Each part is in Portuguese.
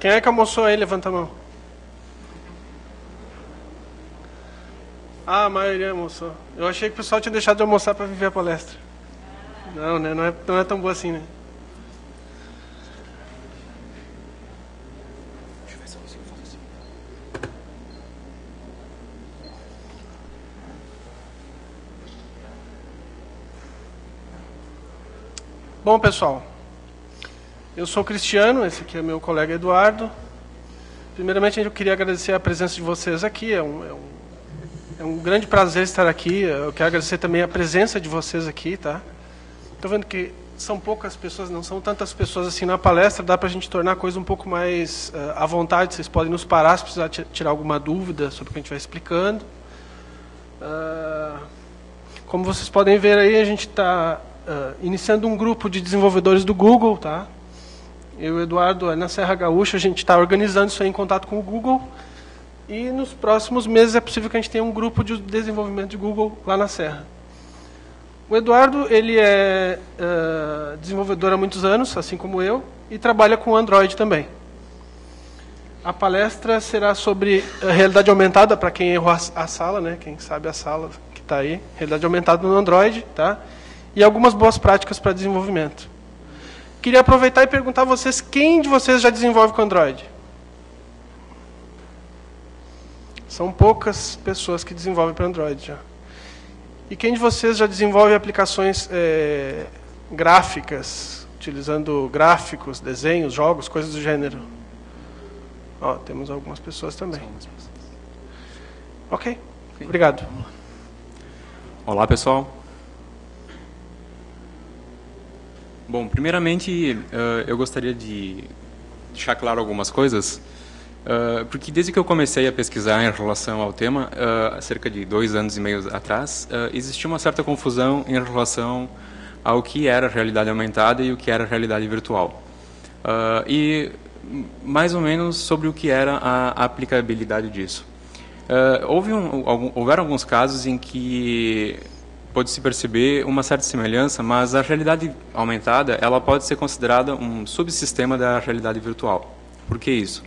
Quem é que almoçou aí? Levanta a mão. Ah, a maioria almoçou. Eu achei que o pessoal tinha deixado de almoçar para viver a palestra. Não, né? Não é tão boa assim, né? Bom, pessoal, eu sou o Cristiano, esse aqui é meu colega Eduardo. Primeiramente, eu queria agradecer a presença de vocês aqui, é um grande prazer estar aqui. Eu quero agradecer também a presença de vocês aqui, tá? Estou vendo que são poucas pessoas, não são tantas pessoas assim na palestra, dá para a gente tornar a coisa um pouco mais à vontade. Vocês podem nos parar se precisar tirar alguma dúvida sobre o que a gente vai explicando. Como vocês podem ver aí, a gente está iniciando um grupo de desenvolvedores do Google, tá? Eu e o Eduardo, na Serra Gaúcha, a gente está organizando isso aí em contato com o Google. E nos próximos meses é possível que a gente tenha um grupo de desenvolvimento de Google lá na Serra. O Eduardo, ele é desenvolvedor há muitos anos, assim como eu, e trabalha com Android também. A palestra será sobre realidade aumentada, para quem errou a sala, né? Quem sabe a sala que está aí. Realidade aumentada no Android, tá? E algumas boas práticas para desenvolvimento. Queria aproveitar e perguntar a vocês, quem de vocês já desenvolve com Android? São poucas pessoas que desenvolvem para Android já. E quem de vocês já desenvolve aplicações gráficas, utilizando gráficos, desenhos, jogos, coisas do gênero? Ó, temos algumas pessoas também. Ok, obrigado. Olá, pessoal. Bom, primeiramente, eu gostaria de deixar claro algumas coisas, porque desde que eu comecei a pesquisar em relação ao tema, cerca de 2 anos e meio atrás, existia uma certa confusão em relação ao que era realidade aumentada e o que era realidade virtual. E mais ou menos sobre o que era a aplicabilidade disso. Houveram alguns casos em que pode-se perceber uma certa semelhança, mas a realidade aumentada ela pode ser considerada um subsistema da realidade virtual. Por que isso?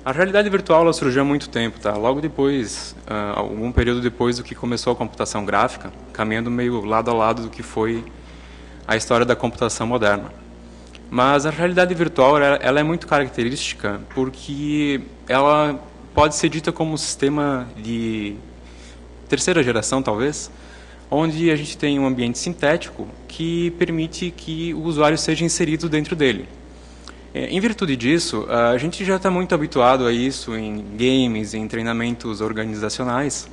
A realidade virtual ela surgiu há muito tempo, tá? Logo depois, algum período depois do que começou a computação gráfica, caminhando meio lado a lado do que foi a história da computação moderna. Mas a realidade virtual ela é muito característica porque ela pode ser dita como um sistema de terceira geração, talvez, onde a gente tem um ambiente sintético que permite que o usuário seja inserido dentro dele. Em virtude disso, a gente já está muito habituado a isso em games, em treinamentos organizacionais.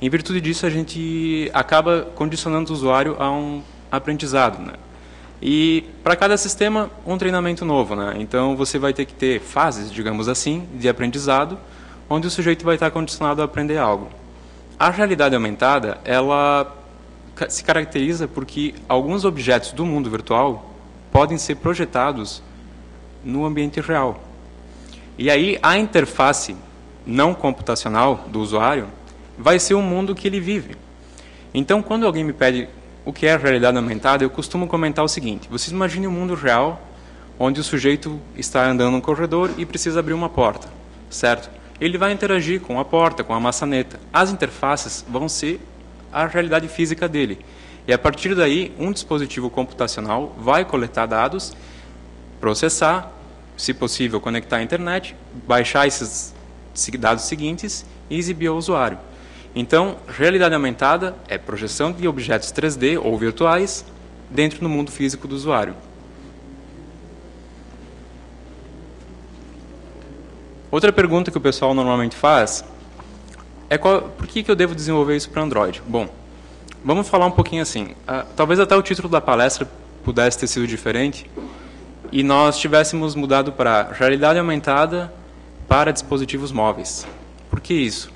Em virtude disso, a gente acaba condicionando o usuário a um aprendizado, né? E para cada sistema, um treinamento novo, né? Então, você vai ter que ter fases, digamos assim, de aprendizado, onde o sujeito vai estar condicionado a aprender algo. A realidade aumentada, ela se caracteriza porque alguns objetos do mundo virtual podem ser projetados no ambiente real. E aí a interface não computacional do usuário vai ser o mundo que ele vive. Então, quando alguém me pede o que é a realidade aumentada, eu costumo comentar o seguinte: vocês imaginem um mundo real onde o sujeito está andando no corredor e precisa abrir uma porta, certo? Ele vai interagir com a porta, com a maçaneta. As interfaces vão ser a realidade física dele. E a partir daí, um dispositivo computacional vai coletar dados, processar, se possível, conectar à internet, baixar esses dados seguintes e exibir ao usuário. Então, realidade aumentada é projeção de objetos 3D ou virtuais dentro do mundo físico do usuário. Outra pergunta que o pessoal normalmente faz é por que eu devo desenvolver isso para Android? Bom, vamos falar um pouquinho assim. Talvez até o título da palestra pudesse ter sido diferente e nós tivéssemos mudado para realidade aumentada para dispositivos móveis. Por que isso?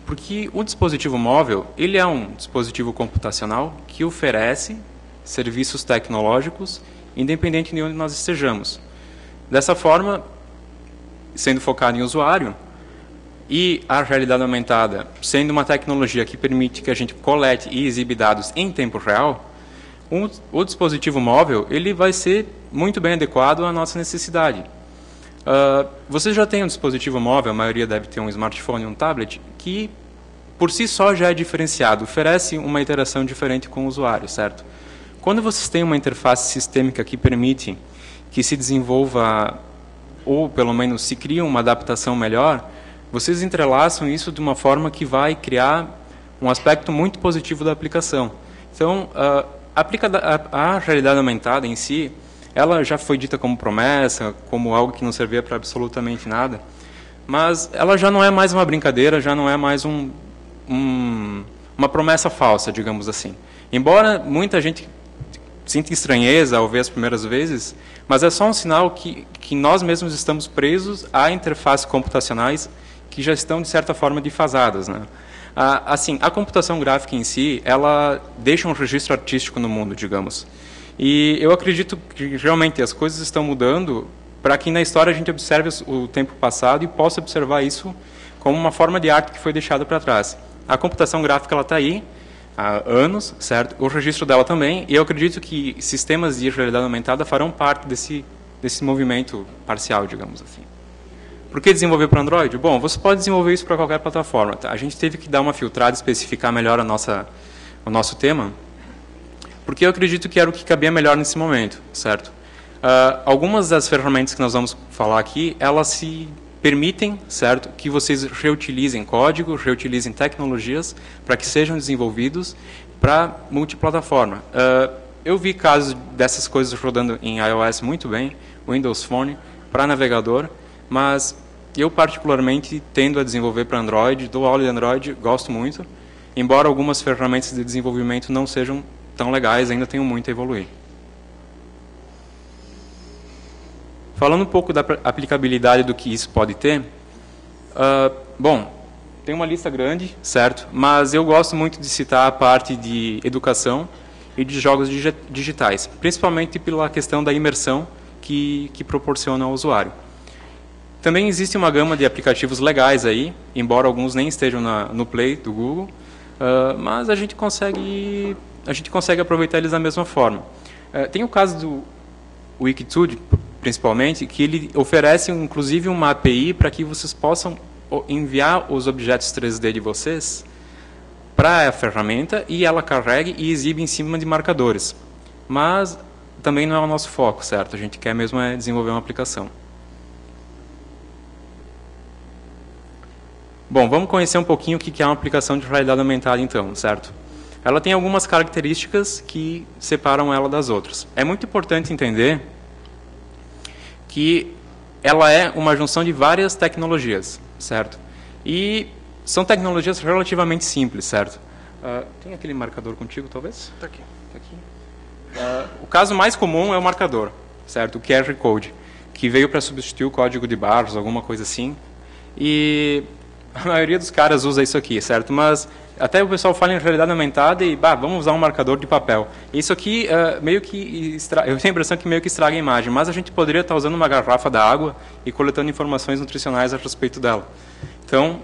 Porque o dispositivo móvel ele é um dispositivo computacional que oferece serviços tecnológicos independente de onde nós estejamos. Dessa forma, sendo focado em usuário, e a realidade aumentada sendo uma tecnologia que permite que a gente colete e exibe dados em tempo real, o dispositivo móvel ele vai ser muito bem adequado à nossa necessidade. Você já tem um dispositivo móvel, a maioria deve ter um smartphone e um tablet, que por si só já é diferenciado, oferece uma interação diferente com o usuário, certo? Quando vocês têm uma interface sistêmica que permite que se desenvolva, ou pelo menos se cria uma adaptação melhor, vocês entrelaçam isso de uma forma que vai criar um aspecto muito positivo da aplicação. Então, a realidade aumentada em si, ela já foi dita como promessa, como algo que não servia para absolutamente nada, mas ela já não é mais uma brincadeira, já não é mais uma promessa falsa, digamos assim. Embora muita gente sinta estranheza ao ver as primeiras vezes, mas é só um sinal que nós mesmos estamos presos a interfaces computacionais que já estão, de certa forma, defasadas, né? Assim, a computação gráfica em si, ela deixa um registro artístico no mundo, digamos. E eu acredito que, realmente, as coisas estão mudando para que, na história, a gente observe o tempo passado e possa observar isso como uma forma de arte que foi deixada para trás. A computação gráfica está aí há anos, certo? O registro dela também, e eu acredito que sistemas de realidade aumentada farão parte desse movimento parcial, digamos assim. Por que desenvolver para Android? Bom, você pode desenvolver isso para qualquer plataforma. Tá? A gente teve que dar uma filtrada, especificar melhor o nosso tema, porque eu acredito que era o que cabia melhor nesse momento, certo? Algumas das ferramentas que nós vamos falar aqui, elas se permitem, certo, que vocês reutilizem código, reutilizem tecnologias para que sejam desenvolvidos para multiplataforma. Eu vi casos dessas coisas rodando em iOS muito bem, Windows Phone, para navegador, mas eu particularmente tendo a desenvolver para Android, dou aula de Android, gosto muito, embora algumas ferramentas de desenvolvimento não sejam tão legais, ainda tenho muito a evoluir. Falando um pouco da aplicabilidade do que isso pode ter, bom, tem uma lista grande, certo? Mas eu gosto muito de citar a parte de educação e de jogos digitais, principalmente pela questão da imersão que proporciona ao usuário. Também existe uma gama de aplicativos legais aí, embora alguns nem estejam no Play do Google, mas a gente consegue aproveitar eles da mesma forma. Tem o caso do Wikitude, principalmente, que ele oferece inclusive uma API para que vocês possam enviar os objetos 3D de vocês para a ferramenta e ela carregue e exibe em cima de marcadores. Mas também não é o nosso foco, certo? A gente quer mesmo desenvolver uma aplicação. Bom, vamos conhecer um pouquinho o que é uma aplicação de realidade aumentada, então, certo? Ela tem algumas características que separam ela das outras. É muito importante entender que ela é uma junção de várias tecnologias, certo? E são tecnologias relativamente simples, certo? Tem aquele marcador contigo, talvez? Está aqui. Tá aqui. O caso mais comum é o marcador, certo? O QR Code, que veio para substituir o código de barras, alguma coisa assim. E a maioria dos caras usa isso aqui, certo? Mas até o pessoal fala em realidade aumentada e, vamos usar um marcador de papel. Isso aqui meio que eu tenho a impressão que meio que estraga a imagem, mas a gente poderia estar usando uma garrafa d'água e coletando informações nutricionais a respeito dela. Então,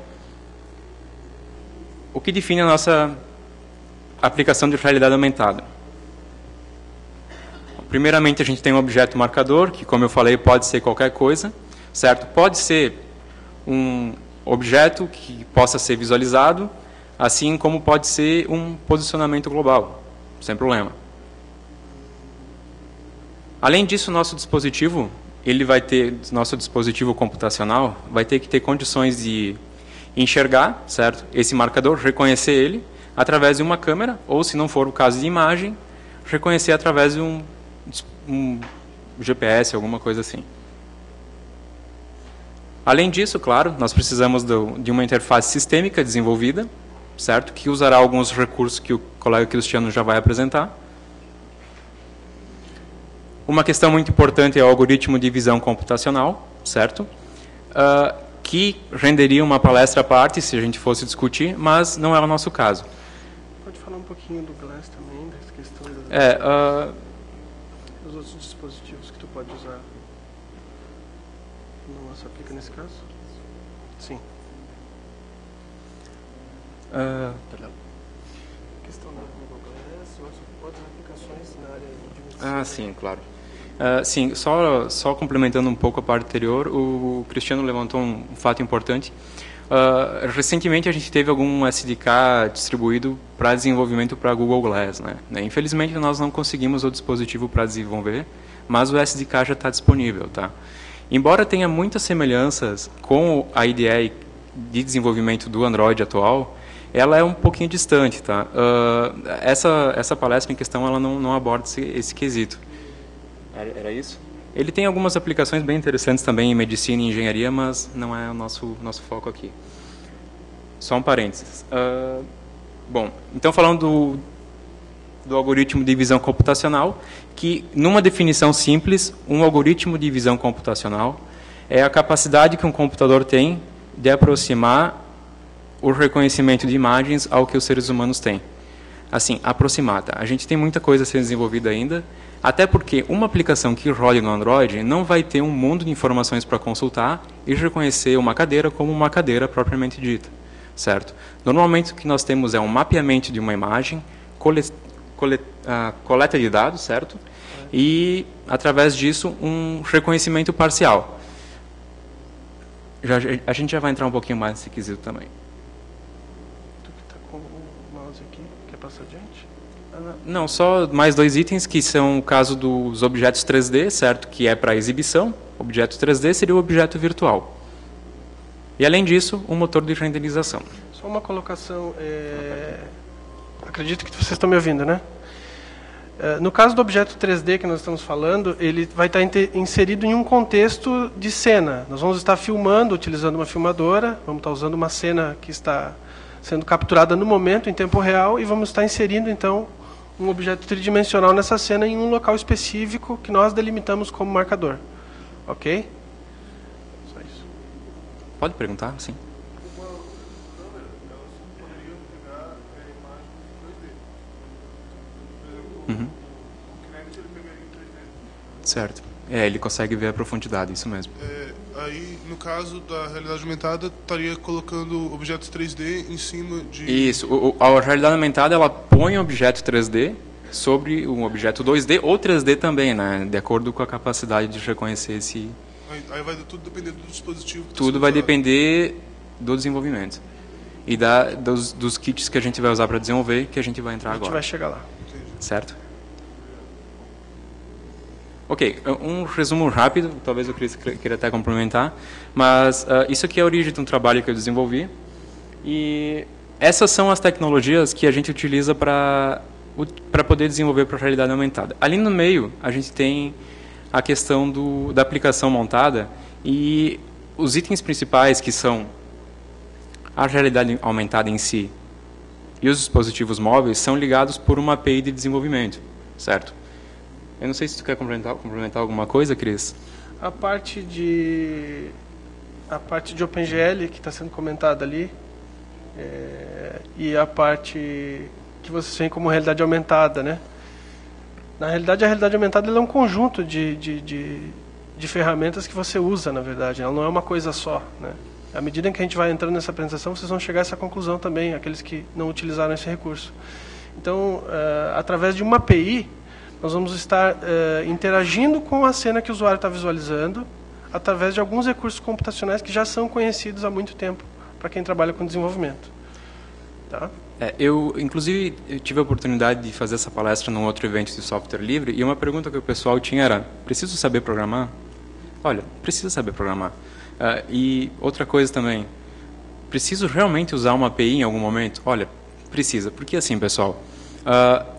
o que define a nossa aplicação de realidade aumentada? Primeiramente, a gente tem um objeto marcador, que, como eu falei, pode ser qualquer coisa, certo? Pode ser um objeto que possa ser visualizado, assim como pode ser um posicionamento global, sem problema. Além disso, nosso dispositivo computacional vai ter que ter condições de enxergar, certo? Esse marcador, reconhecer ele através de uma câmera, ou, se não for o caso de imagem, reconhecer através de um GPS, alguma coisa assim. Além disso, claro, nós precisamos de uma interface sistêmica desenvolvida, certo? Que usará alguns recursos que o colega Cristiano já vai apresentar. Uma questão muito importante é o algoritmo de visão computacional, certo? Que renderia uma palestra à parte se a gente fosse discutir, mas não é o nosso caso. Pode falar um pouquinho do Glass também, dessa questão dos outros dispositivos que tu pode usar. Não se aplica nesse caso? Sim. Perdão. A questão do Google Glass, outras aplicações na área de medicina. Sim, claro. Sim, só complementando um pouco a parte anterior, o Cristiano levantou um fato importante. Recentemente a gente teve algum SDK distribuído para desenvolvimento para Google Glass, né? Infelizmente nós não conseguimos o dispositivo para desenvolver, mas o SDK já está disponível, tá? Embora tenha muitas semelhanças com a IDE de desenvolvimento do Android atual, ela é um pouquinho distante, tá? Essa palestra em questão ela não aborda esse quesito. Era isso? Ele tem algumas aplicações bem interessantes também em medicina e engenharia, mas não é o nosso foco aqui. Só um parênteses. Bom, então falando do algoritmo de visão computacional, que numa definição simples, um algoritmo de visão computacional é a capacidade que um computador tem de aproximar o reconhecimento de imagens ao que os seres humanos têm. Assim, aproximada. A gente tem muita coisa a ser desenvolvida ainda, até porque uma aplicação que rode no Android não vai ter um mundo de informações para consultar e reconhecer uma cadeira como uma cadeira propriamente dita, certo? Normalmente o que nós temos é um mapeamento de uma imagem, coleta de dados, certo? E, através disso, um reconhecimento parcial. A gente já vai entrar um pouquinho mais nesse quesito também. Tu que está com o mouse aqui, quer passar adiante? Não, só mais dois itens, que são o caso dos objetos 3D, certo? Que é para exibição. Objeto 3D seria o objeto virtual. E, além disso, um motor de renderização. Só uma colocação. Acredito que vocês estão me ouvindo, né? No caso do objeto 3D que nós estamos falando, ele vai estar inserido em um contexto de cena. Nós vamos estar filmando, utilizando uma filmadora, vamos estar usando uma cena que está sendo capturada no momento, em tempo real, e vamos estar inserindo, então, um objeto tridimensional nessa cena em um local específico que nós delimitamos como marcador. Ok? Só isso. Pode perguntar, sim. Uhum. Certo. Ele consegue ver a profundidade, isso mesmo. Aí, no caso da realidade aumentada, estaria colocando objetos 3D em cima de... Isso. A realidade aumentada, ela põe um objeto 3D sobre um objeto 2D ou 3D também, né? De acordo com a capacidade de reconhecer esse... Aí vai tudo depender do dispositivo. Tudo vai depender do desenvolvimento. E dos kits que a gente vai usar para desenvolver, que a gente vai entrar agora. A gente vai chegar lá. Certo? Ok, um resumo rápido, talvez o Cris queira até complementar, mas isso aqui é a origem de um trabalho que eu desenvolvi, e essas são as tecnologias que a gente utiliza para poder desenvolver para a realidade aumentada. Ali no meio, a gente tem a questão da aplicação montada, e os itens principais, que são a realidade aumentada em si e os dispositivos móveis, são ligados por uma API de desenvolvimento, certo? Eu não sei se tu quer complementar alguma coisa, Cris. A parte de OpenGL que está sendo comentada ali, e a parte que vocês veem como realidade aumentada, né? Na realidade, a realidade aumentada ela é um conjunto de ferramentas que você usa, na verdade. Ela não é uma coisa só, né? À medida que a gente vai entrando nessa apresentação, vocês vão chegar a essa conclusão também, aqueles que não utilizaram esse recurso. Então, através de uma API, nós vamos estar interagindo com a cena que o usuário está visualizando, através de alguns recursos computacionais que já são conhecidos há muito tempo para quem trabalha com desenvolvimento. Tá? Inclusive, eu tive a oportunidade de fazer essa palestra num outro evento de software livre, e uma pergunta que o pessoal tinha era: preciso saber programar? Olha, precisa saber programar. E outra coisa também, preciso realmente usar uma API em algum momento? Olha, precisa, porque assim, pessoal,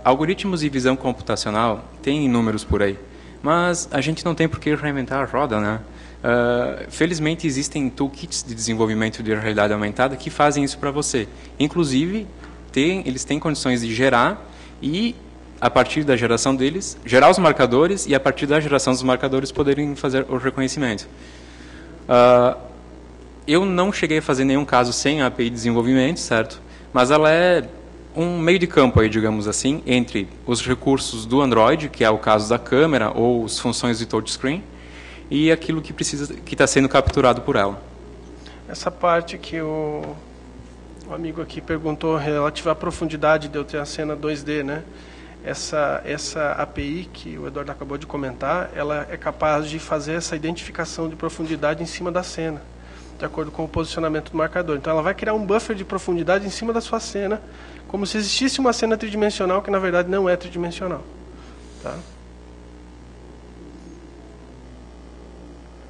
algoritmos de visão computacional tem inúmeros por aí, mas a gente não tem por que reinventar a roda, né? Felizmente existem toolkits de desenvolvimento de realidade aumentada que fazem isso para você. Inclusive, eles têm condições de gerar e, a partir da geração deles, gerar os marcadores e, a partir da geração dos marcadores, poderem fazer o reconhecimento. Eu não cheguei a fazer nenhum caso sem a API de desenvolvimento, certo? Mas ela é um meio de campo, aí, digamos assim, entre os recursos do Android, que é o caso da câmera ou as funções de touchscreen, e aquilo que está sendo capturado por ela. Essa parte que o amigo aqui perguntou relativa à profundidade de eu ter a cena 2D, né? essa API que o Eduardo acabou de comentar, ela é capaz de fazer essa identificação de profundidade em cima da cena, de acordo com o posicionamento do marcador. Então, ela vai criar um buffer de profundidade em cima da sua cena, como se existisse uma cena tridimensional que, na verdade, não é tridimensional. Tá?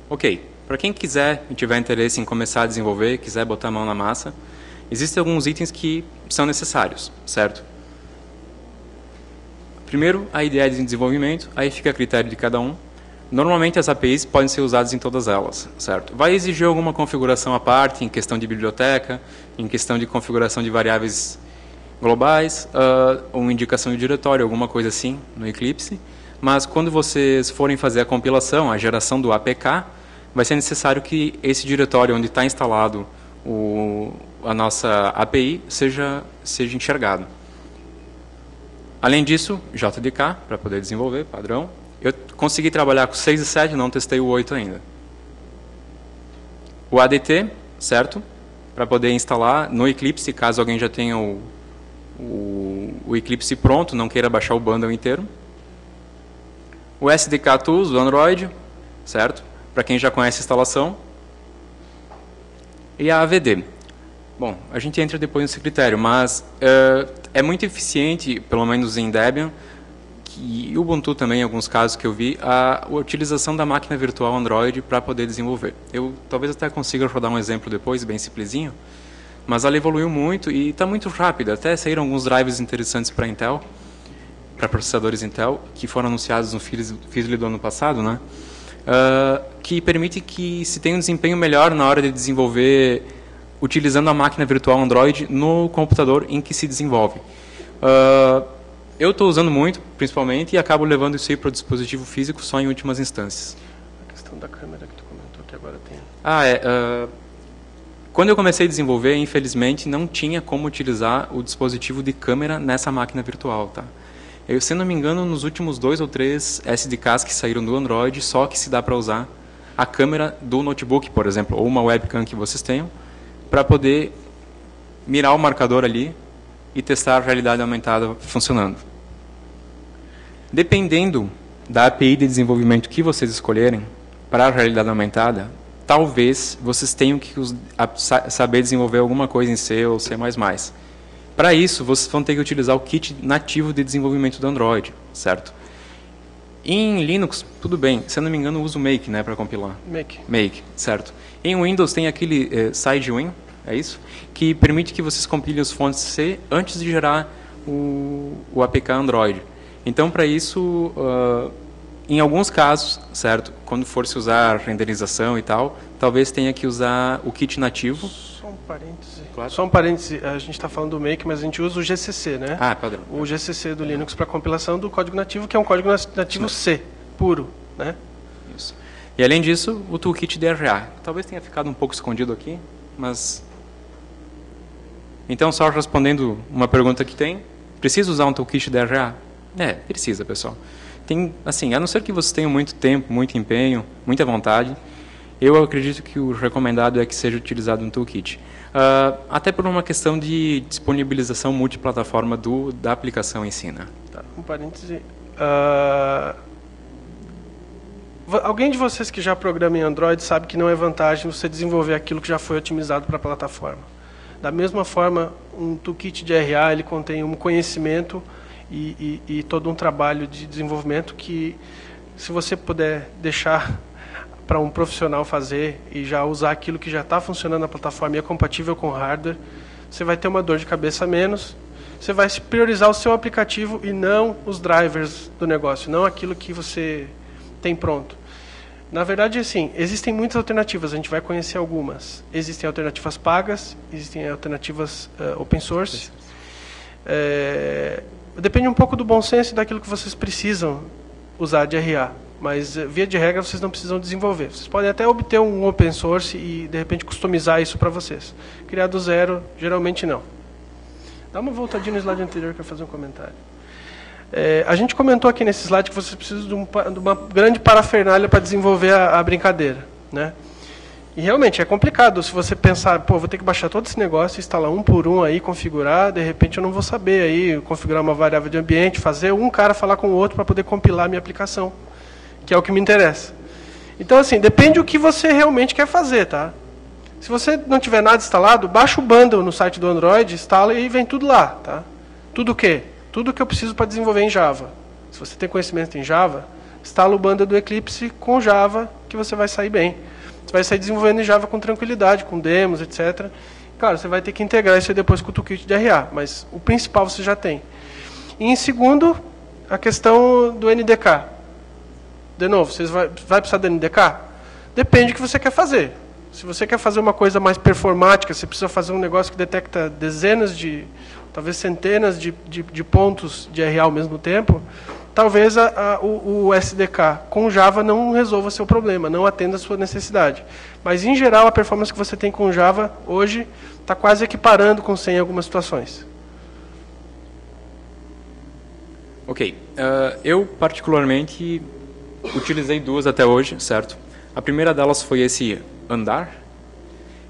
Ok. Para quem quiser e tiver interesse em começar a desenvolver, quiser botar a mão na massa, existem alguns itens que são necessários, certo? Primeiro, a ideia de desenvolvimento, aí fica a critério de cada um. Normalmente, as APIs podem ser usadas em todas elas, certo? Vai exigir alguma configuração à parte, em questão de biblioteca, em questão de configuração de variáveis globais, ou indicação de diretório, alguma coisa assim, no Eclipse. Mas, quando vocês forem fazer a compilação, a geração do APK, vai ser necessário que esse diretório onde está instalado a nossa API seja enxergado. Além disso, JDK, para poder desenvolver, padrão. Eu consegui trabalhar com 6 e 7, não testei o 8 ainda. O ADT, certo? Para poder instalar no Eclipse, caso alguém já tenha o Eclipse pronto, não queira baixar o bundle inteiro. O SDK Tools do Android, certo? Para quem já conhece a instalação. E a AVD. Bom, a gente entra depois nesse critério, mas é muito eficiente, pelo menos em Debian, e Ubuntu também, em alguns casos que eu vi, a utilização da máquina virtual Android para poder desenvolver. Eu talvez até consiga rodar um exemplo depois, bem simplesinho, mas ela evoluiu muito e está muito rápida. Até saíram alguns drivers interessantes para Intel, para processadores Intel, que foram anunciados no FISLI do ano passado, né? Que permite que se tenha um desempenho melhor na hora de desenvolver utilizando a máquina virtual Android no computador em que se desenvolve. Eu estou usando muito, principalmente, e acabo levando isso aí para o dispositivo físico só em últimas instâncias. A questão da câmera que tu comentou que agora tem. Quando eu comecei a desenvolver, infelizmente, não tinha como utilizar o dispositivo de câmera nessa máquina virtual. Tá? Se não me engano, nos últimos 2 ou 3 SDKs que saíram do Android, só que se dá para usar a câmera do notebook, por exemplo, ou uma webcam que vocês tenham, para poder mirar o marcador ali e testar a realidade aumentada funcionando. Dependendo da API de desenvolvimento que vocês escolherem para a realidade aumentada, talvez vocês tenham que saber desenvolver alguma coisa em C ou C++. Para isso, vocês vão ter que utilizar o kit nativo de desenvolvimento do Android, certo? Em Linux, tudo bem. Se eu não me engano, eu uso Make, né, para compilar. Make, certo. Em Windows tem aquele SideWin, é isso? Que permite que vocês compilem os fontes C antes de gerar o APK Android. Então, para isso, em alguns casos, certo, quando for se usar renderização e tal, talvez tenha que usar o kit nativo. Só um parêntese. Claro. Só um parêntese. A gente está falando do Make, mas a gente usa o GCC, né? Padrão. O GCC do Linux para compilação do código nativo, que é um código nativo C, puro, né? Isso. E além disso, o toolkit DRA. Talvez tenha ficado um pouco escondido aqui, mas... Então, só respondendo uma pergunta que tem, precisa usar um toolkit DRA? Precisa, pessoal. Tem, assim, a não ser que vocês tenham muito tempo, muito empenho, muita vontade, eu acredito que o recomendado é que seja utilizado um toolkit. Até por uma questão de disponibilização multiplataforma da aplicação em si, né? Tá, um parêntese. Alguém de vocês que já programa em Android sabe que não é vantagem você desenvolver aquilo que já foi otimizado para a plataforma. Da mesma forma, um toolkit de RA ele contém um conhecimento e todo um trabalho de desenvolvimento que, se você puder deixar para um profissional fazer e já usar aquilo que já está funcionando na plataforma e é compatível com o hardware, você vai ter uma dor de cabeça a menos. Você vai priorizar o seu aplicativo e não os drivers do negócio, não aquilo que você tem pronto. Na verdade, assim, existem muitas alternativas, a gente vai conhecer algumas. Existem alternativas pagas, existem alternativas open source. Depende um pouco do bom senso e daquilo que vocês precisam usar de RA. Mas, via de regra, vocês não precisam desenvolver. Vocês podem até obter um open source e, de repente, customizar isso para vocês. Criar do zero, geralmente não. Dá uma voltadinha no slide anterior que eu vou fazer um comentário. A gente comentou aqui nesse slide que vocês precisam de uma grande parafernália para desenvolver a brincadeira, né? E realmente é complicado se você pensar, pô, vou ter que baixar todo esse negócio, instalar um por um aí, configurar, de repente eu não vou saber aí configurar uma variável de ambiente, fazer um cara falar com o outro para poder compilar a minha aplicação, que é o que me interessa. Então, assim, depende do que você realmente quer fazer, tá? Se você não tiver nada instalado, baixa o bundle no site do Android, instala e vem tudo lá, tá? Tudo o quê? Tudo que eu preciso para desenvolver em Java. Se você tem conhecimento em Java, instala o bundle do Eclipse com Java, que você vai sair bem. Você vai sair desenvolvendo em Java com tranquilidade, com demos, etc. Claro, você vai ter que integrar isso aí depois com o toolkit de RA, mas o principal você já tem. E em segundo, a questão do NDK. De novo, você vai precisar do NDK? Depende do que você quer fazer. Se você quer fazer uma coisa mais performática, você precisa fazer um negócio que detecta dezenas talvez centenas de pontos de RA ao mesmo tempo, talvez o SDK com Java não resolva seu problema, não atenda a sua necessidade. Mas, em geral, a performance que você tem com Java, hoje, está quase equiparando com C em algumas situações. Ok. Eu, particularmente, utilizei duas até hoje, certo? A primeira delas foi esse Andar.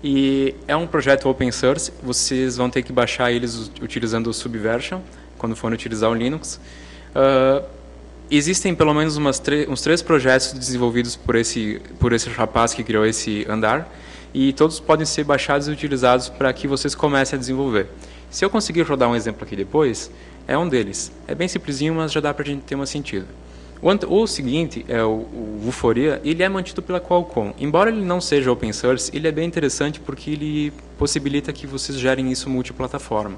E é um projeto open source. Vocês vão ter que baixar eles utilizando o Subversion, quando forem utilizar o Linux. Existem pelo menos uns 3 projetos desenvolvidos por esse rapaz que criou esse Andar, e todos podem ser baixados e utilizados para que vocês comecem a desenvolver. Se eu conseguir rodar um exemplo aqui depois, é um deles. É bem simplesinho, mas já dá para a gente ter um sentido. O seguinte, é o Vuforia, ele é mantido pela Qualcomm. Embora ele não seja open source, ele é bem interessante porque ele possibilita que vocês gerem isso multiplataforma.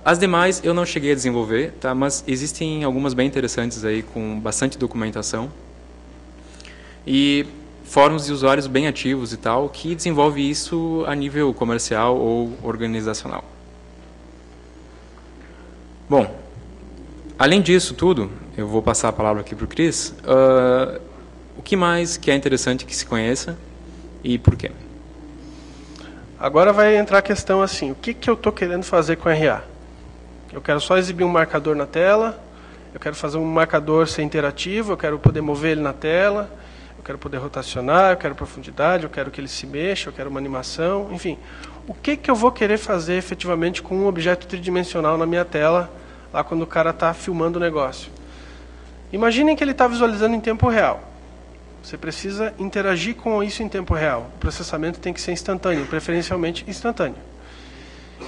As demais eu não cheguei a desenvolver, tá? Mas existem algumas bem interessantes aí com bastante documentação e fóruns de usuários bem ativos e tal, que desenvolve isso a nível comercial ou organizacional. Bom, além disso tudo, eu vou passar a palavra aqui para o Cris. O que mais que é interessante que se conheça e por quê? Agora vai entrar a questão assim, o que eu estou querendo fazer com RA? Eu quero só exibir um marcador na tela, eu quero fazer um marcador ser interativo, eu quero poder mover ele na tela, eu quero poder rotacionar, eu quero profundidade, eu quero que ele se mexa, eu quero uma animação, enfim. O que eu vou querer fazer efetivamente com um objeto tridimensional na minha tela, lá quando o cara está filmando o negócio? Imaginem que ele está visualizando em tempo real. Você precisa interagir com isso em tempo real. O processamento tem que ser instantâneo, preferencialmente instantâneo.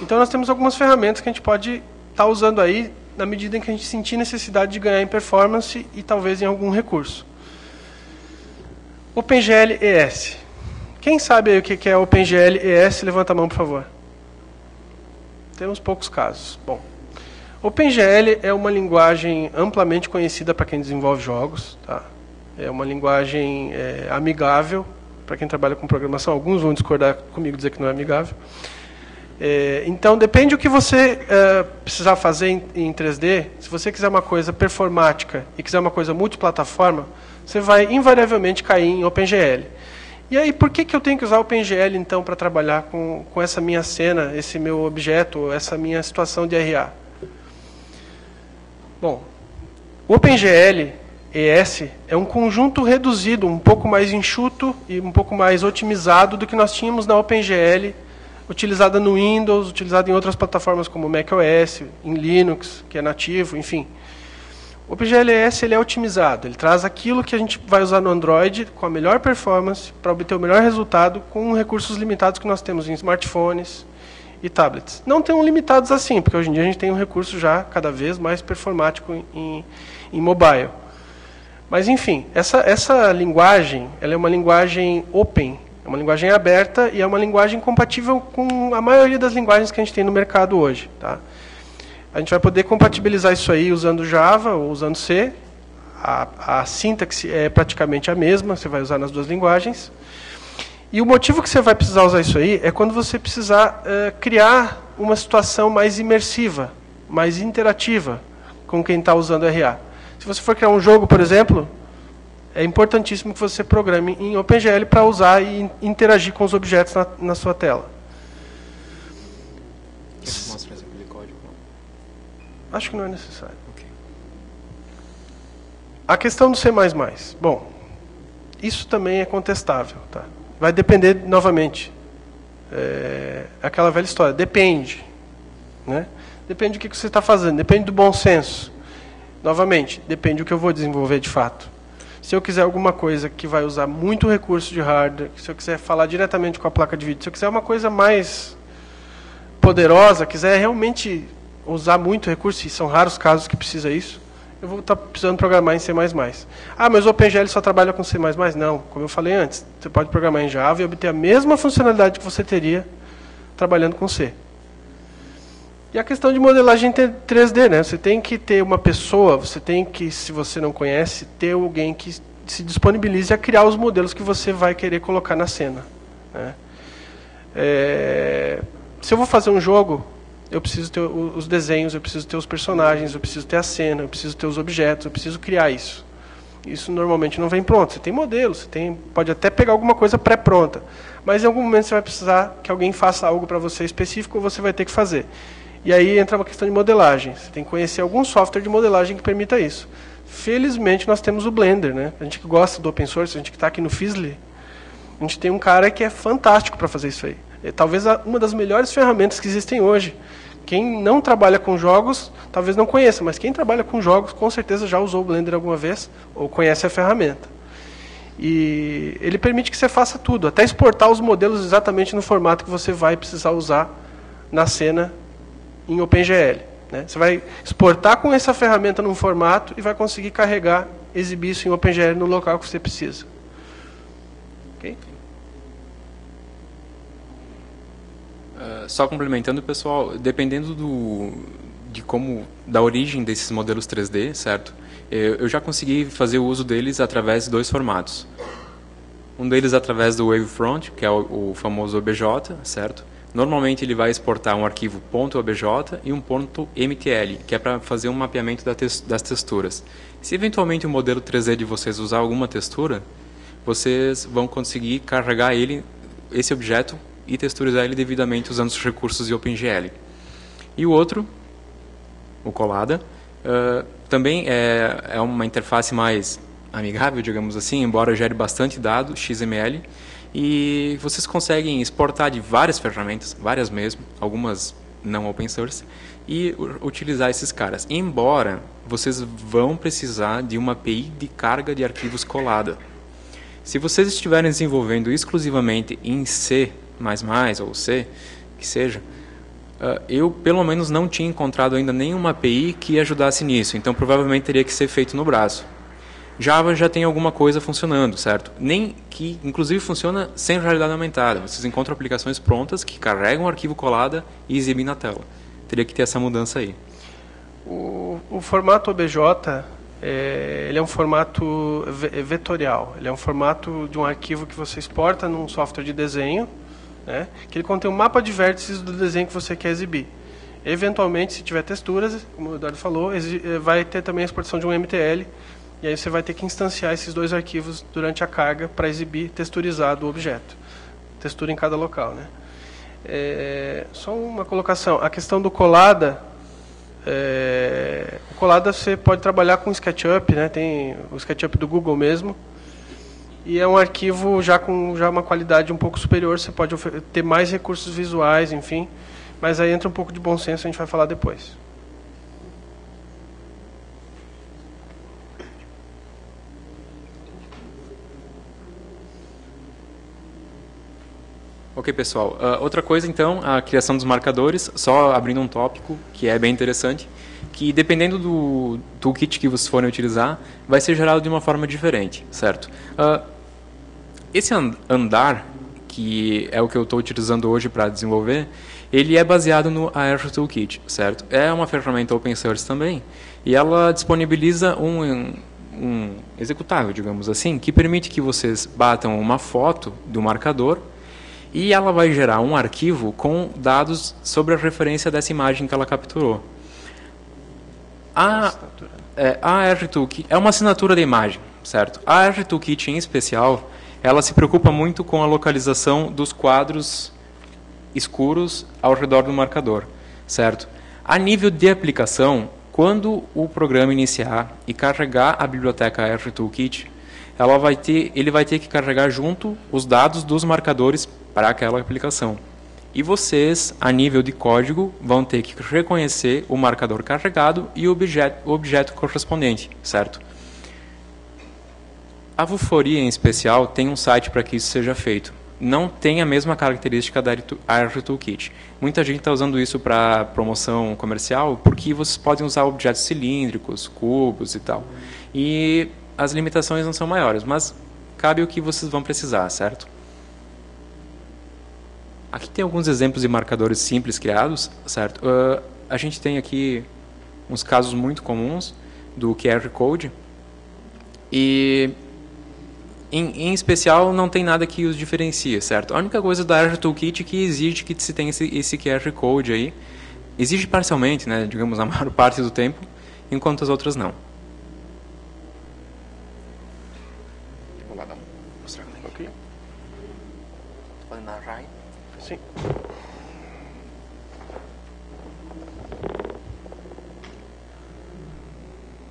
Então nós temos algumas ferramentas que a gente pode estar usando aí na medida em que a gente sentir necessidade de ganhar em performance e talvez em algum recurso. OpenGL ES. Quem sabe aí o que é OpenGL ES? Levanta a mão, por favor. Temos poucos casos. Bom, OpenGL é uma linguagem amplamente conhecida para quem desenvolve jogos, tá? É uma linguagem amigável para quem trabalha com programação. Alguns vão discordar comigo, dizer que não é amigável. Então, depende do que você precisar fazer em 3D. Se você quiser uma coisa performática e quiser uma coisa multiplataforma, você vai invariavelmente cair em OpenGL. E aí, por que eu tenho que usar OpenGL, então, para trabalhar com essa minha cena, esse meu objeto, essa minha situação de RA? Bom, o OpenGL ES é um conjunto reduzido, um pouco mais enxuto e um pouco mais otimizado do que nós tínhamos na OpenGL, utilizada no Windows, utilizada em outras plataformas como macOS, em Linux, que é nativo, enfim. O OpenGL ES ele é otimizado, ele traz aquilo que a gente vai usar no Android com a melhor performance para obter o melhor resultado com recursos limitados que nós temos em smartphones e tablets. Não tão limitados assim, porque hoje em dia a gente tem um recurso já cada vez mais performático em mobile. Mas, enfim, essa linguagem ela é uma linguagem open, é uma linguagem aberta e é uma linguagem compatível com a maioria das linguagens que a gente tem no mercado hoje. Tá? A gente vai poder compatibilizar isso aí usando Java ou usando C. A sintaxe é praticamente a mesma, você vai usar nas duas linguagens. E o motivo que você vai precisar usar isso aí é quando você precisar criar uma situação mais imersiva, mais interativa com quem está usando RA. Se você for criar um jogo, por exemplo, é importantíssimo que você programe em OpenGL para usar e interagir com os objetos na sua tela. Quer que eu mostre um exemplo de código? Acho que não é necessário. Okay. A questão do C++. Bom, isso também é contestável. Tá? Vai depender, novamente, aquela velha história, depende. Né? Depende do que você está fazendo, depende do bom senso. Novamente, depende do que eu vou desenvolver de fato. Se eu quiser alguma coisa que vai usar muito recurso de hardware, se eu quiser falar diretamente com a placa de vídeo, se eu quiser uma coisa mais poderosa, quiser realmente usar muito recurso, e são raros casos que precisa isso, eu vou estar precisando programar em C++. Ah, mas o OpenGL só trabalha com C++? Não, como eu falei antes, você pode programar em Java e obter a mesma funcionalidade que você teria trabalhando com C. E a questão de modelagem 3D, né? Você tem que ter uma pessoa, você tem que, se você não conhece, ter alguém que se disponibilize a criar os modelos que você vai querer colocar na cena. Né? Se eu vou fazer um jogo, eu preciso ter os desenhos, eu preciso ter os personagens, eu preciso ter a cena, eu preciso ter os objetos, eu preciso criar isso. Isso normalmente não vem pronto. Você tem modelos, pode até pegar alguma coisa pré-pronta, mas em algum momento você vai precisar que alguém faça algo para você específico ou você vai ter que fazer. E aí entra uma questão de modelagem. Você tem que conhecer algum software de modelagem que permita isso. Felizmente nós temos o Blender, né? A gente que gosta do open source, a gente que está aqui no Fizzly, a gente tem um cara que é fantástico para fazer isso aí. É talvez uma das melhores ferramentas que existem hoje. Quem não trabalha com jogos, talvez não conheça, mas quem trabalha com jogos, com certeza já usou o Blender alguma vez, ou conhece a ferramenta. E ele permite que você faça tudo, até exportar os modelos exatamente no formato que você vai precisar usar na cena em OpenGL. Né? Você vai exportar com essa ferramenta num formato e vai conseguir carregar, exibir isso em OpenGL no local que você precisa. Ok? Só complementando, pessoal, dependendo da origem desses modelos 3D, certo? Eu já consegui fazer o uso deles através de dois formatos. Um deles através do Wavefront, que é o famoso OBJ, certo? Normalmente ele vai exportar um arquivo .obj e um .mtl, que é para fazer um mapeamento das texturas. Se eventualmente o modelo 3D de vocês usar alguma textura, vocês vão conseguir carregar esse objeto e texturizar ele devidamente usando os recursos de OpenGL. E o outro, o Collada, também é uma interface mais amigável, digamos assim, embora gere bastante dado, XML, e vocês conseguem exportar de várias ferramentas, várias mesmo, algumas não open source, e utilizar esses caras. Embora vocês vão precisar de uma API de carga de arquivos Collada. Se vocês estiverem desenvolvendo exclusivamente em C++ ou C, que seja, eu pelo menos não tinha encontrado ainda nenhuma API que ajudasse nisso, então provavelmente teria que ser feito no braço. Java já tem alguma coisa funcionando, certo? Que inclusive funciona sem realidade aumentada. Vocês encontram aplicações prontas que carregam o arquivo Collada e exibem na tela. Teria que ter essa mudança aí. O formato OBJ, ele é um formato vetorial. Ele é um formato de um arquivo que você exporta num software de desenho, né, que ele contém um mapa de vértices do desenho que você quer exibir. Eventualmente, se tiver texturas, como o Eduardo falou, vai ter também a exportação de um MTL, e aí você vai ter que instanciar esses dois arquivos durante a carga para exibir texturizado o objeto. Textura em cada local. Né? Só uma colocação. A questão do Collada, o Collada você pode trabalhar com SketchUp, né? Tem o SketchUp do Google mesmo, e é um arquivo já com uma qualidade um pouco superior, você pode ter mais recursos visuais, enfim, mas aí entra um pouco de bom senso, a gente vai falar depois. Ok, pessoal. Outra coisa, então, a criação dos marcadores, só abrindo um tópico que é bem interessante, que dependendo do toolkit que vocês forem utilizar, vai ser gerado de uma forma diferente, certo? Esse andar, que é o que eu estou utilizando hoje para desenvolver, ele é baseado no ARToolkit, certo? É uma ferramenta open source também, e ela disponibiliza um executável, digamos assim, que permite que vocês batam uma foto do marcador e ela vai gerar um arquivo com dados sobre a referência dessa imagem que ela capturou. A ARToolkit é uma assinatura da imagem, certo? A ARToolkit, em especial, ela se preocupa muito com a localização dos quadros escuros ao redor do marcador, certo? A nível de aplicação, quando o programa iniciar e carregar a biblioteca ARToolkit, ele vai ter que carregar junto os dados dos marcadores para aquela aplicação. E vocês, a nível de código, vão ter que reconhecer o marcador carregado e o objeto correspondente, certo? A Vuforia, em especial, tem um site para que isso seja feito. Não tem a mesma característica da ARToolkit. Muita gente está usando isso para promoção comercial, porque vocês podem usar objetos cilíndricos, cubos e tal. E as limitações não são maiores, mas cabe o que vocês vão precisar, certo? Aqui tem alguns exemplos de marcadores simples criados, certo? A gente tem aqui uns casos muito comuns do QR Code e, em especial, não tem nada que os diferencie, certo? A única coisa da ARToolkit que exige que se tenha esse QR Code aí, exige parcialmente, né, digamos, a maior parte do tempo, enquanto as outras não. Vou lá dar mostrar como é que é. Pode narrar aí? Sim.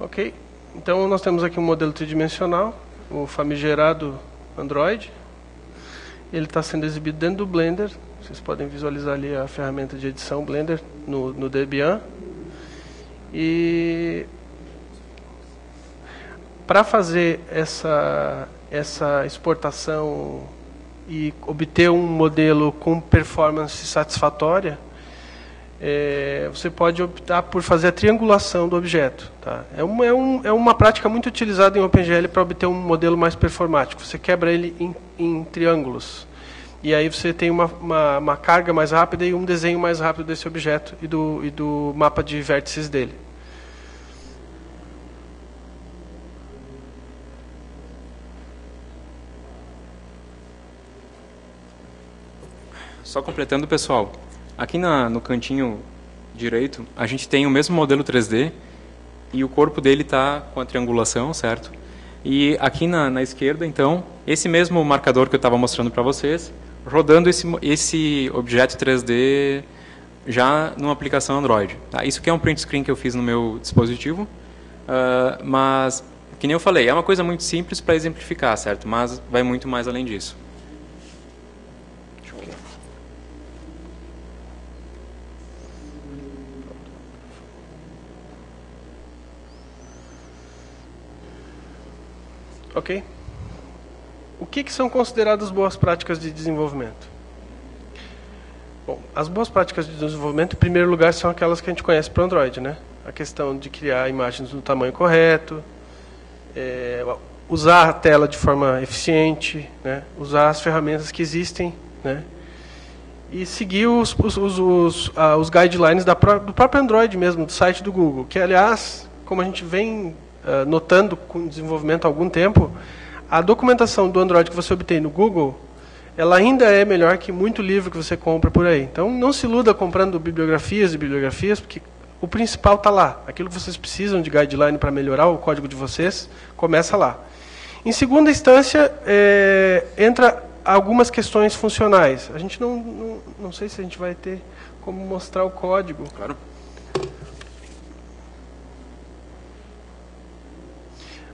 Ok. Então, nós temos aqui um modelo tridimensional, o famigerado Android. Ele está sendo exibido dentro do Blender. Vocês podem visualizar ali a ferramenta de edição Blender no Debian. E para fazer essa exportação e obter um modelo com performance satisfatória, você pode optar por fazer a triangulação do objeto. Tá? É uma prática muito utilizada em OpenGL para obter um modelo mais performático. Você quebra ele em triângulos. E aí você tem uma carga mais rápida e um desenho mais rápido desse objeto e do mapa de vértices dele. Só completando, pessoal, aqui no cantinho direito, a gente tem o mesmo modelo 3D e o corpo dele está com a triangulação, certo? E aqui na esquerda, então, esse mesmo marcador que eu estava mostrando para vocês, rodando esse objeto 3D já numa aplicação Android. Tá? Isso aqui é um print screen que eu fiz no meu dispositivo, mas, que nem eu falei, é uma coisa muito simples para exemplificar, certo? Mas vai muito mais além disso. Ok? O que são consideradas boas práticas de desenvolvimento? Bom, as boas práticas de desenvolvimento, em primeiro lugar, são aquelas que a gente conhece para o Android, né? A questão de criar imagens no tamanho correto, usar a tela de forma eficiente, né? Usar as ferramentas que existem, né? E seguir os guidelines do próprio Android mesmo, do site do Google, que, aliás, como a gente vem notando com o desenvolvimento há algum tempo, a documentação do Android que você obtém no Google, ela ainda é melhor que muito livro que você compra por aí. Então, não se iluda comprando bibliografias e bibliografias, porque o principal está lá. Aquilo que vocês precisam de guideline para melhorar o código de vocês, começa lá. Em segunda instância, entra algumas questões funcionais. A gente não sei se a gente vai ter como mostrar o código. Claro.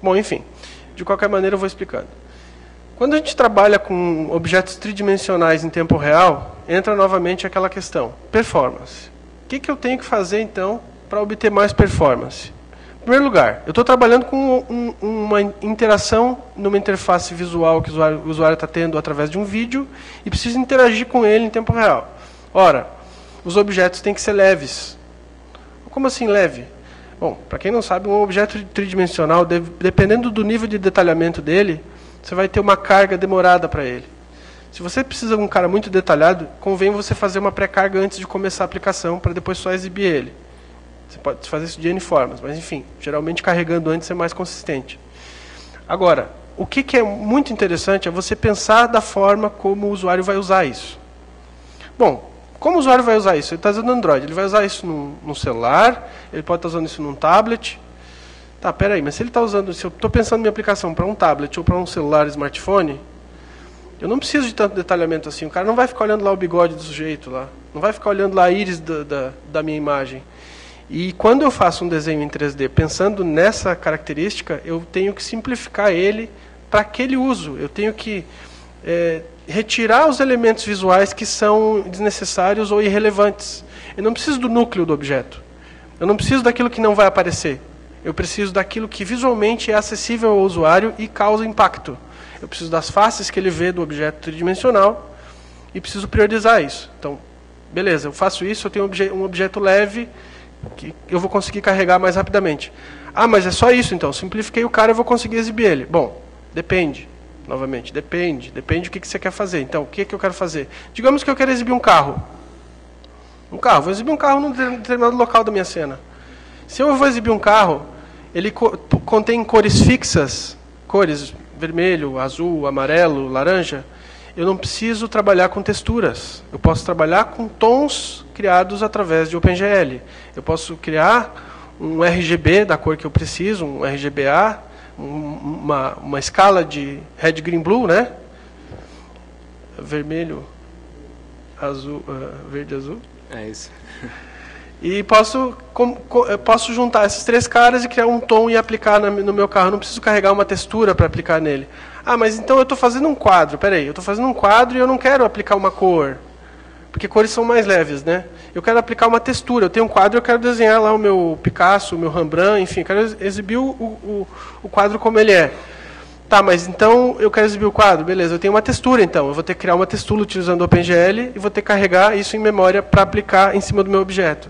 Bom, enfim, de qualquer maneira eu vou explicando. Quando a gente trabalha com objetos tridimensionais em tempo real, entra novamente aquela questão, performance. O que eu tenho que fazer, então, para obter mais performance? Em primeiro lugar, eu estou trabalhando com uma interação numa interface visual que o usuário está tendo através de um vídeo e preciso interagir com ele em tempo real. Ora, os objetos têm que ser leves. Como assim leve? Bom, para quem não sabe, um objeto tridimensional, dependendo do nível de detalhamento dele, você vai ter uma carga demorada para ele. Se você precisa de um cara muito detalhado, convém você fazer uma pré-carga antes de começar a aplicação, para depois só exibir ele. Você pode fazer isso de N formas, mas enfim, geralmente carregando antes é mais consistente. Agora, o que é muito interessante é você pensar da forma como o usuário vai usar isso. Bom, como o usuário vai usar isso? Ele está usando Android, ele vai usar isso num celular, ele pode estar usando isso num tablet. Tá, peraí, mas se ele está usando, se eu estou pensando em minha aplicação para um tablet ou para um celular, smartphone, eu não preciso de tanto detalhamento assim. O cara não vai ficar olhando lá o bigode do sujeito lá, não vai ficar olhando lá a íris da minha imagem. E quando eu faço um desenho em 3D pensando nessa característica, eu tenho que simplificar ele para aquele uso. Eu tenho que retirar os elementos visuais que são desnecessários ou irrelevantes. Eu não preciso do núcleo do objeto. Eu não preciso daquilo que não vai aparecer. Eu preciso daquilo que visualmente é acessível ao usuário e causa impacto. Eu preciso das faces que ele vê do objeto tridimensional e preciso priorizar isso. Então, beleza, eu faço isso, eu tenho um objeto leve que eu vou conseguir carregar mais rapidamente. Ah, mas é só isso então, simplifiquei o cara, eu vou conseguir exibir ele. Bom, depende, novamente, depende do que você quer fazer. Então, o que eu quero fazer? Digamos que eu quero exibir um carro. Vou exibir um carro num determinado local da minha cena. Se eu vou exibir um carro, ele contém cores fixas, cores vermelho, azul, amarelo, laranja. Eu não preciso trabalhar com texturas. Eu posso trabalhar com tons criados através de OpenGL. Eu posso criar um RGB da cor que eu preciso, um RGBA, uma escala de red, green, blue, né? Vermelho, azul, verde, azul. É isso. E posso juntar esses três caras e criar um tom e aplicar no meu carro. Eu não preciso carregar uma textura para aplicar nele. Ah, mas então eu estou fazendo um quadro. Peraí, eu estou fazendo um quadro e eu não quero aplicar uma cor. Porque cores são mais leves, né? Eu quero aplicar uma textura. Eu tenho um quadro, eu quero desenhar lá o meu Picasso, o meu Rembrandt, enfim. Eu quero exibir o quadro como ele é. Tá, mas então eu quero exibir o quadro. Beleza, eu tenho uma textura então. Eu vou ter que criar uma textura utilizando o OpenGL e vou ter que carregar isso em memória para aplicar em cima do meu objeto.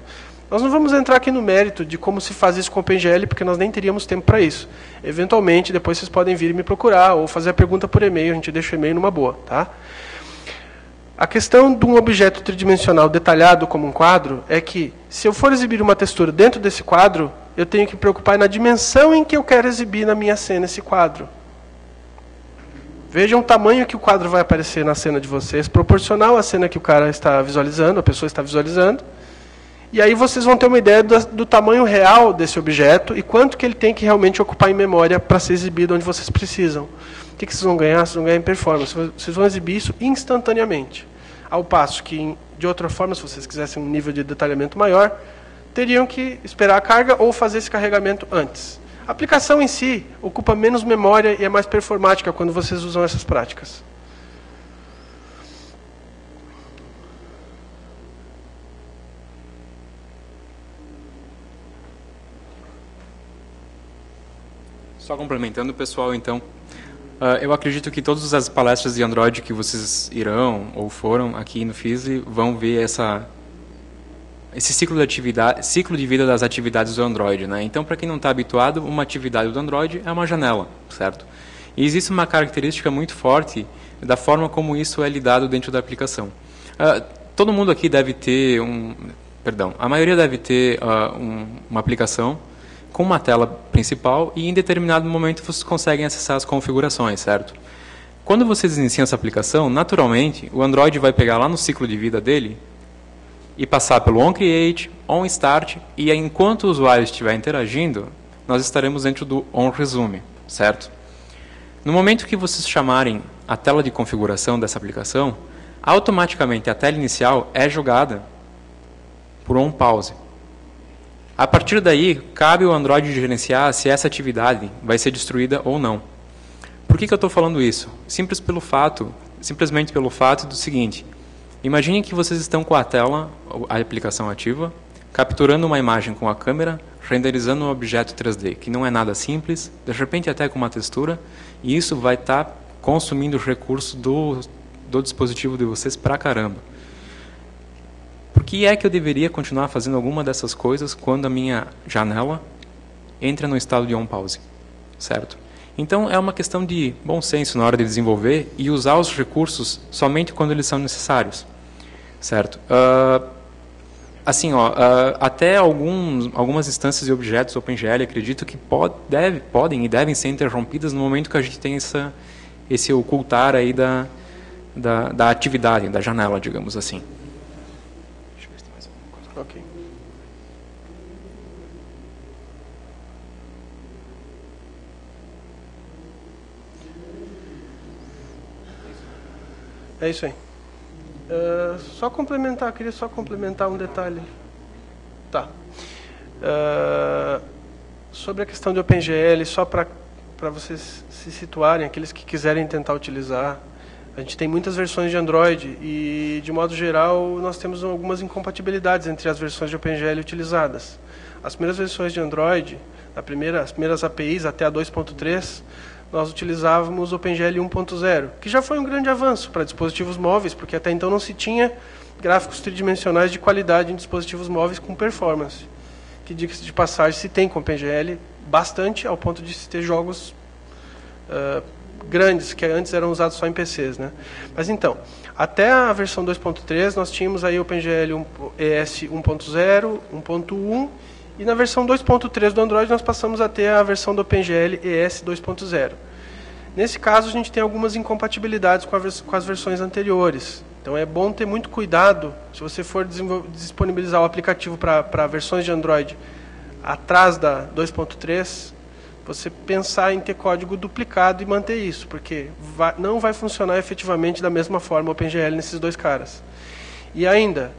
Nós não vamos entrar aqui no mérito de como se faz isso com o OpenGL, porque nós nem teríamos tempo para isso. Eventualmente, depois vocês podem vir me procurar ou fazer a pergunta por e-mail, a gente deixa o e-mail numa boa. Tá? A questão de um objeto tridimensional detalhado como um quadro é que, se eu for exibir uma textura dentro desse quadro, eu tenho que me preocupar na dimensão em que eu quero exibir na minha cena esse quadro. Vejam o tamanho que o quadro vai aparecer na cena de vocês, proporcional à cena que o cara está visualizando, a pessoa está visualizando. E aí vocês vão ter uma ideia do tamanho real desse objeto e quanto que ele tem que realmente ocupar em memória para ser exibido onde vocês precisam. O que vocês vão ganhar? Vocês vão ganhar em performance. Vocês vão exibir isso instantaneamente. Ao passo que, de outra forma, se vocês quisessem um nível de detalhamento maior, teriam que esperar a carga ou fazer esse carregamento antes. A aplicação em si ocupa menos memória e é mais performática quando vocês usam essas práticas. Só complementando, pessoal, então, eu acredito que todas as palestras de Android que vocês irão ou foram aqui no FISLE vão ver esse ciclo de vida das atividades do Android, né? Então, para quem não está habituado, uma atividade do Android é uma janela, certo? E existe uma característica muito forte da forma como isso é lidado dentro da aplicação. Todo mundo aqui deve ter a maioria deve ter uma aplicação com uma tela principal e em determinado momento vocês conseguem acessar as configurações, certo? Quando vocês iniciam essa aplicação, naturalmente, o Android vai pegar lá no ciclo de vida dele e passar pelo onCreate, onStart, e enquanto o usuário estiver interagindo, nós estaremos dentro do onResume, certo? No momento que vocês chamarem a tela de configuração dessa aplicação, automaticamente a tela inicial é jogada por onPause. A partir daí, cabe ao Android gerenciar se essa atividade vai ser destruída ou não. Por que eu estou falando isso? Simplesmente pelo fato do seguinte: imaginem que vocês estão com a tela, a aplicação ativa, capturando uma imagem com a câmera, renderizando um objeto 3D, que não é nada simples, de repente até com uma textura, e isso vai estar consumindo os recursos do dispositivo de vocês pra caramba. Por que é que eu deveria continuar fazendo alguma dessas coisas quando a minha janela entra no estado de on-pause? Certo? Então, é uma questão de bom senso na hora de desenvolver e usar os recursos somente quando eles são necessários. Certo? Até algumas instâncias de objetos OpenGL, acredito que podem e devem ser interrompidas no momento que a gente tem esse ocultar aí da atividade, da janela, digamos assim. Ok. É isso aí. Queria só complementar um detalhe. Tá. Sobre a questão de OpenGL, só para para vocês se situarem, aqueles que quiserem tentar utilizar. A gente tem muitas versões de Android e, de modo geral, nós temos algumas incompatibilidades entre as versões de OpenGL utilizadas. As primeiras versões de Android, as primeiras APIs até a 2.3, nós utilizávamos OpenGL 1.0, que já foi um grande avanço para dispositivos móveis, porque até então não se tinha gráficos tridimensionais de qualidade em dispositivos móveis com performance. Que, diga-se de passagem, se tem com OpenGL bastante, ao ponto de se ter jogos grandes, que antes eram usados só em PCs, né? Mas então, até a versão 2.3, nós tínhamos aí OpenGL ES 1.0, 1.1, e na versão 2.3 do Android nós passamos a ter a versão do OpenGL ES 2.0. Nesse caso, a gente tem algumas incompatibilidades com as versões anteriores. Então é bom ter muito cuidado, se você for disponibilizar o aplicativo para versões de Android atrás da 2.3, você pensar em ter código duplicado e manter isso, porque não vai funcionar efetivamente da mesma forma o OpenGL nesses dois caras. E ainda,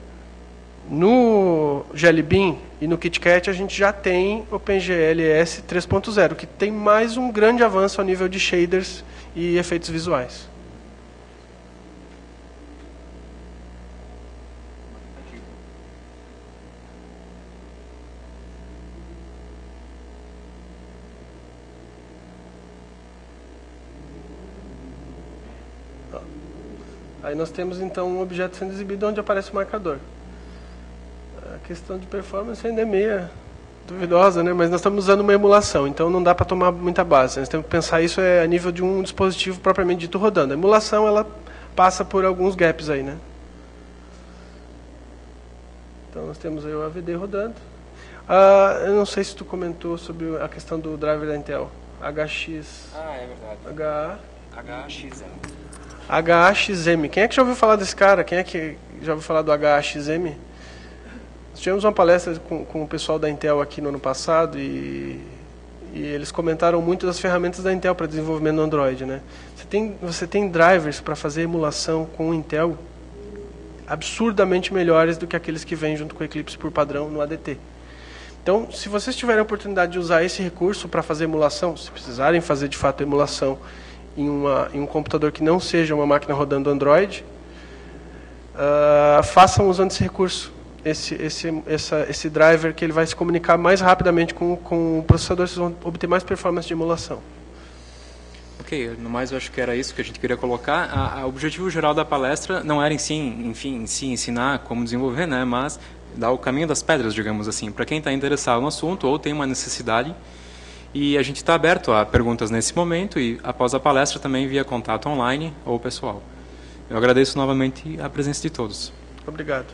no Jelly Bean e no KitKat a gente já tem OpenGL ES 3.0, que tem mais um grande avanço ao nível de shaders e efeitos visuais. Aí nós temos então um objeto sendo exibido onde aparece o marcador. A questão de performance ainda é meio duvidosa, né? Mas nós estamos usando uma emulação, então não dá para tomar muita base. Nós temos que pensar isso a nível de um dispositivo propriamente dito rodando. A emulação ela passa por alguns gaps aí, né? Então nós temos aí o AVD rodando. Eu não sei se tu comentou sobre a questão do driver da Intel. HX. Ah, é verdade. HXM. HAXM. Quem é que já ouviu falar desse cara? Quem é que já ouviu falar do HAXM? Nós tivemos uma palestra com o pessoal da Intel aqui no ano passado e eles comentaram muito das ferramentas da Intel para desenvolvimento no Android, né? Você tem drivers para fazer emulação com o Intel absurdamente melhores do que aqueles que vêm junto com o Eclipse por padrão no ADT. Então, se vocês tiverem a oportunidade de usar esse recurso para fazer emulação, se precisarem fazer de fato emulação em um computador que não seja uma máquina rodando Android, façam usando esse recurso, esse driver, que ele vai se comunicar mais rapidamente com o processador, vocês vão obter mais performance de emulação. Ok, no mais eu acho que era isso que a gente queria colocar. O objetivo geral da palestra não era em si ensinar como desenvolver, né, mas dar o caminho das pedras, digamos assim, para quem está interessado no assunto ou tem uma necessidade. E a gente está aberto a perguntas nesse momento e, após a palestra, também via contato online ou pessoal. Eu agradeço novamente a presença de todos. Obrigado.